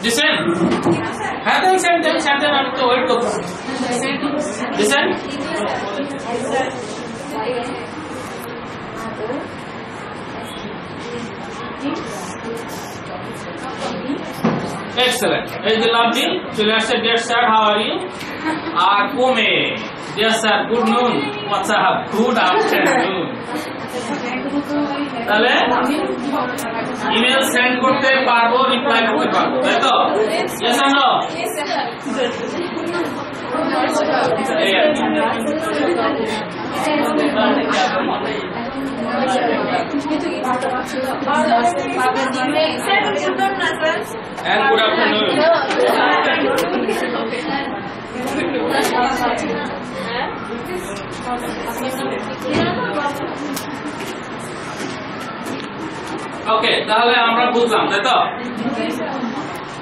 Listen. হ্যাঁ দেন send দেন আমি তো ওয়েট করব listen excellent এই যে লাভলি চলে আসছে dear sir how are you আর কোমে dear sir good noon what's up good afternoon তাহলে ইমেল সেন্ড করতে পারবো রিপ্লাই করতে পারবো তাই তো yes or no and good afternoon ওকে তাহলে আমরা বুঝলাম তাই তো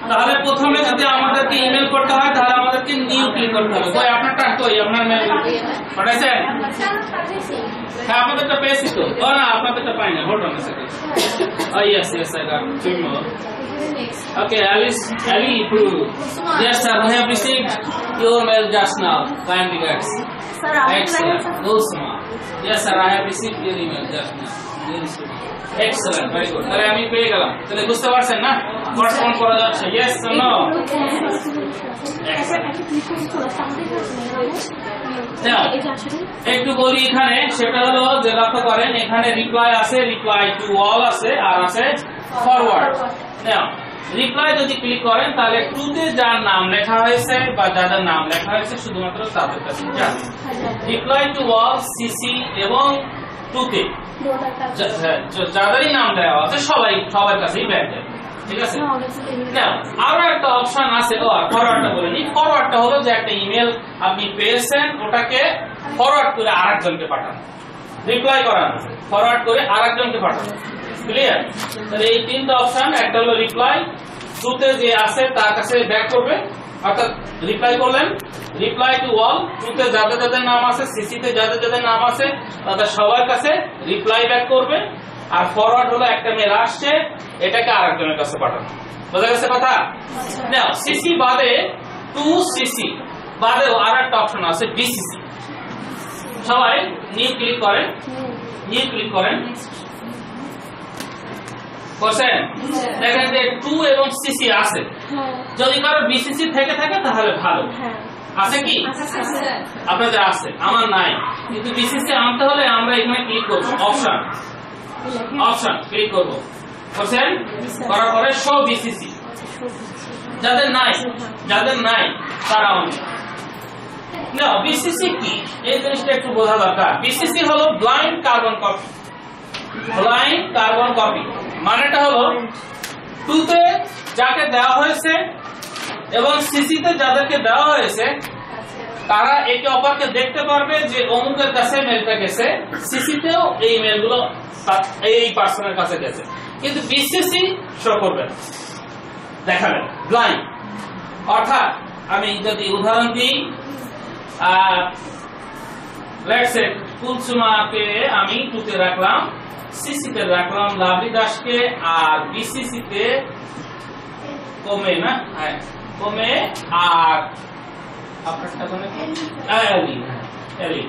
তাহলে প্রথমে যদি আমাদেরকে ইমেল করতে হয় তাহলে আমাদেরকে নিউ ক্লিক করতে হবে কই আপনারটা কই আপনার মেল পাঠাইছেন হ্যাঁ আপনাদেরটা পেয়েছি তো ও না আপনাদেরটা পাই না hold on a second oh yes I got two more okay Ali yes sir we have received your mail just now kindly guys sir excellent yes sir I have received your email just now excellent very good তাহলে আমি পেয়ে গেলাম তাহলে বুঝতে পারছেন না correspond করা যাচ্ছে yes or no একটু বলি এখানে সেটা হলো যে লক্ষ্য করেন এখানে রিপ্লাই আছে রিপ্লাই টু অল আছে আর আছে ফরওয়ার্ড নাও রিপ্লাই যদি ক্লিক করেন তাহলে টু তে যার নাম লেখা হয়েছে বা যাদের নাম লেখা হয়েছে শুধুমাত্র তাদের কাছে যাবে রিপ্লাই টু অল সিসি এবং টু তে যাদেরই নাম দেওয়া আছে সবার কাছেই ব্যাক যাবে ঠিক আছে নাও আরো একটা অপশন আছে ফরওয়ার্ডটা বলে নি ফরওয়ার্ডটা হলো যে একটা ইমেল আপনি পেয়েছেন ওটাকে ফরওয়ার্ড করে আরেকজনকে পাঠানো রিপ্লাই করানো ফরওয়ার্ড করে আরেকজনকে পাঠানো ক্লিয়ার তাহলে এই তিনটা অপশন একটা হলো রিপ্লাই টুতে যে আছে তার কাছে ব্যাক করবে অর্থাৎ রিপ্লাই করলেন রিপ্লাই টু অল টুতে যাদের যাদের নাম আছে সিসিতে যাদের যাদের নাম আছে তাদের সবার কাছে রিপ্লাই ব্যাক করবে আর ফরওয়ার্ড হলো একটা মেল আসছে এটাকে আরেকজনের কাছে পাঠানো বোঝা গেছে কথা নাও সিসি বাদে টু সিসি বাদে আরেকটা অপশন আছে বিসিসি সবাই নিউ ক্লিক করেন করছেন দেখেন যে টু এবং সিসি আছে যদি কারো বিসিসি থেকে থাকে তাহলে ভালো আছে কি আপনাদের আছে আমার নাই কিন্তু বিসিসি আনতে হলে আমরা এখানে ক্লিক করব অপশন ক্লিক করব করছেন করার পরে শো বিসিসি যাদের নাই তারা অনেক না বিসিসি কি এই জিনিসটা একটু বোঝা দরকার বিসিসি হলো ব্লাইন্ড কার্বন কপি মানেটা হলো টুতে যাকে দেওয়া হয়েছে এবং সিসিতে যাদেরকে দেওয়া হয়েছে তারা একে অপরকে দেখতে পারবে যে অমুকের কাছে মেলটা গেছে সিসিতেও এই মেলগুলো এই পার্সনের কাছে গেছে কিন্তু বিসিসি শো করবে না দেখাবেন ব্লাইন্ড অর্থাৎ আমি যদি উদাহরণ দিই লেটস সে কুলসুমাকে আমি টুতে রাখলাম সিসিতে রাখলাম লাভলি দাসকে আর বিসিসিতে কমে না কমে আর আপনারটা মানে এলি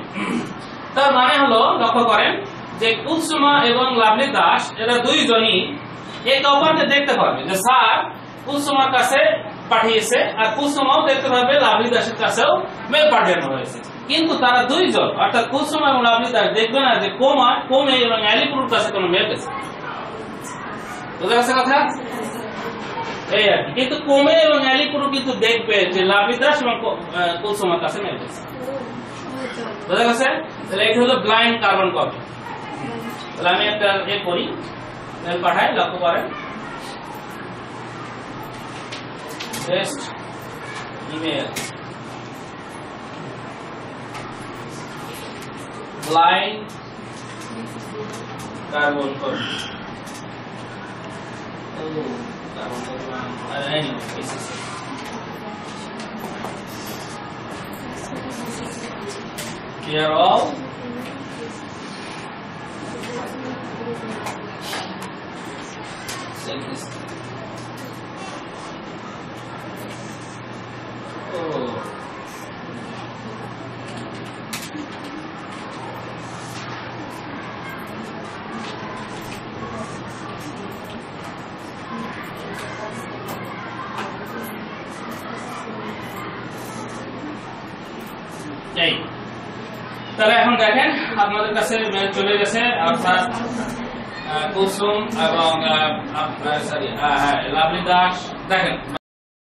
তার মানে হলো লক্ষ্য করেন যে কুলসুমা এবং লাভলি দাস এরা দুইজনই একে অপরকে দেখতে পারবে যে স্যার কুলসুমার কাছে পাঠিয়েছে আর কুলসুমাও দেখতে পারবে লাভলি দাসের কাছেও মেল পাঠানো হয়েছে কিন্তু তারা দুইজন অর্থাৎ কুলসুমা এবং লাভলি দাস দেখবে না যে কোমে এবং আলিপুরের কাছে কোনো মেল গেছে বুঝা গেছে কথা এই আর কি কিন্তু কোমে এবং আলিপুর কিন্তু দেখবে যে লাভলি দাস এবং কুলসুমার কাছে মেল গেছে বুঝা গেছে তাহলে এটা হলো ব্লাইন্ড কার্বন কপি তাহলে আমি একটা করি মেল পাঠাই লক্ষ্য করেন test email blind carbon copy carbon copy anyway this is here all এই তাহলে এখন দেখেন আপনাদের কাছে মেল চলে গেছে অর্থাৎ কুসুম এবং সরি লাভলি দাস দেখেন